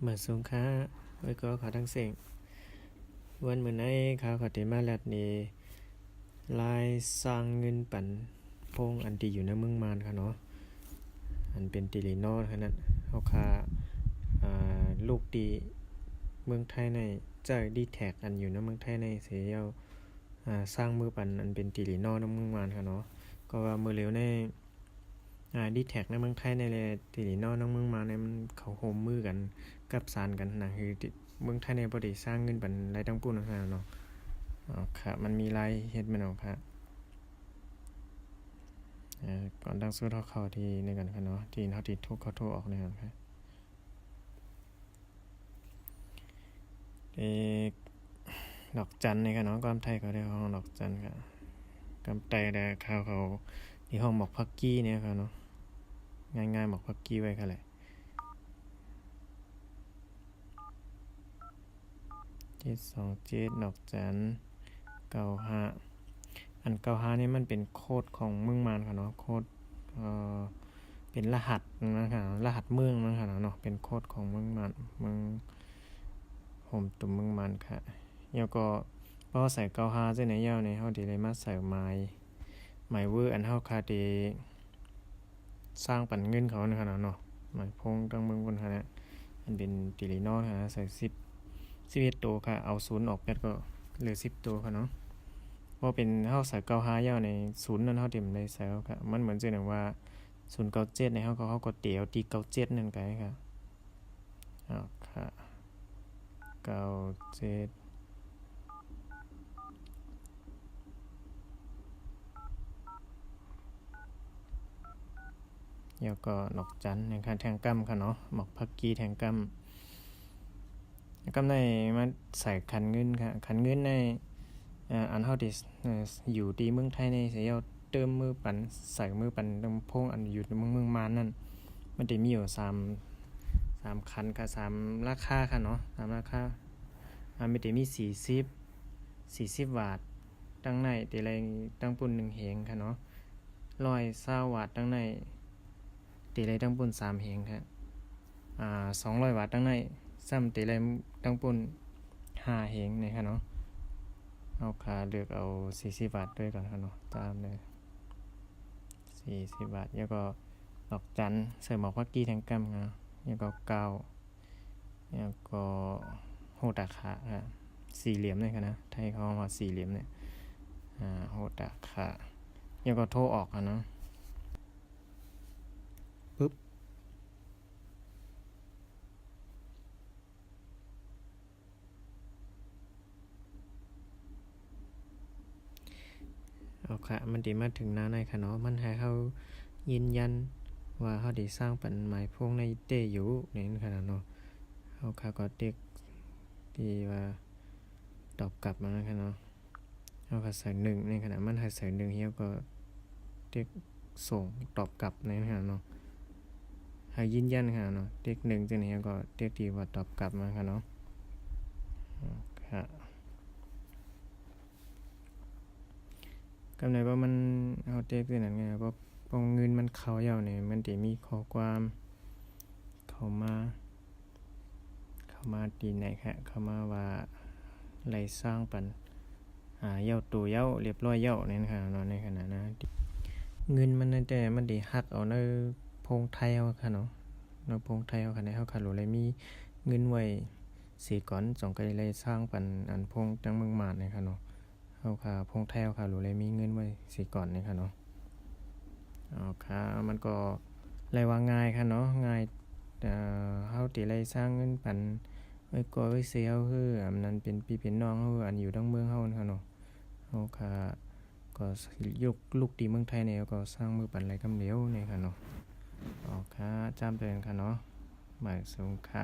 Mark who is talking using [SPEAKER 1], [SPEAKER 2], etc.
[SPEAKER 1] มาสูงค้าไว้ก็ขอทั้งเสียงวันเหมือนไอ้ข้าวขอเตมาแลดนี่ลายสร้างเงินปันพงอันดีอยู่ในเมืองมานค่ะเนาะอันเป็นติลินอขนาดเขาคาลูกดีเมืองไทยในเจ้าดีแท็กอันอยู่ในเมืองไทยในเสียเอาสร้างมือปันอันเป็นติลินอในเมืองมานค่ะเนาะก็ว่ามือเร็วในดีแท็กในเมืองไทยในเลยติลินอในเมืองมานในมันเขาโฮมมือกันกับสารกันนะคือเมืองไทยในบ่ได้สร้างเงินปันรายตั้งปุ่นนะคะเนาะค่ะมันมีรายเฮ็ดมันออกค่ะก่อนตั้งสู้เข้าที่ในกันค่ะเนาะที่เขาติดทุกเขาโทรออกในกันค่ะดอกจันในค่ะเนาะความไทยเขาได้ห้องดอกจันค่ะกำไตแต่ข้าวเขาที่ห้องหมอกพักกี้เนี่ยค่ะเนาะง่ายๆหมอกพักกี้ไว้ค่ะแหละ727ดอกจัน95อัน95นี่มันเป็นโคดของเมืองมานค่ะเนาะโคดเป็นรหัสนะคะรหัสเมืองนะคะเนาะเป็นโคดของเมืองมานเมืองผมตุ่มเมืองมานค่ะแล้วก็พอใส่95จังไหนยาวในเฮาสิได้มาใส่ไม้เวอร์อันเฮาคาได้สร้างปันเงินเขานะคะเนาะหมายพงตั้งเมืองบนค่ะอันเป็นติลินอค่ะใส่11ตัวค่ะเอา0ออก8ก็เหลือ10ตัวค่ะเนาะพอเป็นเฮาใส่95ยาวใน0นั้นเฮาเต็มได้ใส่ค่ะมันเหมือนจังว่า097ในเฮาก็เตียวตี97นั่นก็ได้ค่ะค่ะ97แล้วก็ดอกจันนะคะแทงกัมค่ะเนาะหมอกพักกี้แทงกัมในมาใส่คันเงินค่ะคันเงินในอันเฮาที่อยู่ที่เมืองไทยในเสียเอาเติมมือปันใส่มือปันตรงพงอันอยู่ในเมืองมานนั่นมันได้มีอยู่3คันค่ะ3ราคาค่ะเนาะ3ราคามันได้มี40บาทตั้งในแต่ละตั้งปุ่น1เหงค่ะเนาะ120บาทตั้งในแต่ละตั้งปุ่น3เหงค่ะ200บาทตั้งในซ้ำแต่ละตั้งปุ่น5เหงนี่ค่ะเนาะเอาค่าเลือกเอา40บาทด้วยก่อนค่ะเนาะตามเลย40บาทแล้วก็ดอกจันใส่หมอกพักกี้แทงกัมนะแล้วก็9แล้วก็โหตาขาค่ะสี่เหลี่ยมนี่ค่ะนะไทยเขาว่าสี่เหลี่ยมเนี่ยโหตาขาแล้วก็โทรออกอ่ะเนาะปึ๊บเอาค่ะมันได้มาถึงหน้าในค่ะเนาะมันให้เขายืนยันว่าเขาได้สร้างปันหมายพวงในเตอยู่นี่ค่ะเนาะเขาค่ะก็เด็กที่ว่าตอบกลับมาค่ะเนาะเขาก็ใส่1ในขณะมันให้ใส่1เฮียก็เด็กส่งตอบกลับในค่ะเนาะให้ยืนยันค่ะเนาะเด็ก1จังได๋ก็เด็กที่ว่าตอบกลับมาค่ะเนาะค่ะกำไรว่ามันเฮาเด็กคือนั้นไงเพราะเงินมันเข้ายาวนี่มันสิมีข้อความเข้ามาตีไหนค่ะเข้ามาว่าไรสร้างปันเย้าตัวเย้าเรียบร้อยเย้านี่ค่ะเนาะในขณะนะเงินมันแต่มันได้หักเอาในพงไทยเอาค่ะเนาะในพงไทยเอาค่ะในเฮาค่ะรู้เลยมีเงินไว้4ก้อน2ก็เลยสร้างปันอันพงจังเมืองมานนี่ค่ะเนาะเฮาค่ะพงไทยเอาค่ะรู้เลยมีเงินไว้4ก้อนนี่ค่ะเนาะค่ะมันก็เลยว่าง่ายค่ะเนาะง่ายเฮาติเลยสร้างเงินปันไว้ก่อไว้เสียเฮืออันนั้นเป็นพี่เป็นน้องเฮาอันอยู่ทั้งเมืองเฮาค่ะเนาะเฮาค่ะก็ยกลูกตีเมืองไทยเนี่ยก็สร้างมือปันไรกำเหลวเนี่ยค่ะเนาะค่ะจำเป็นค่ะเนาะหมายสงค่ะ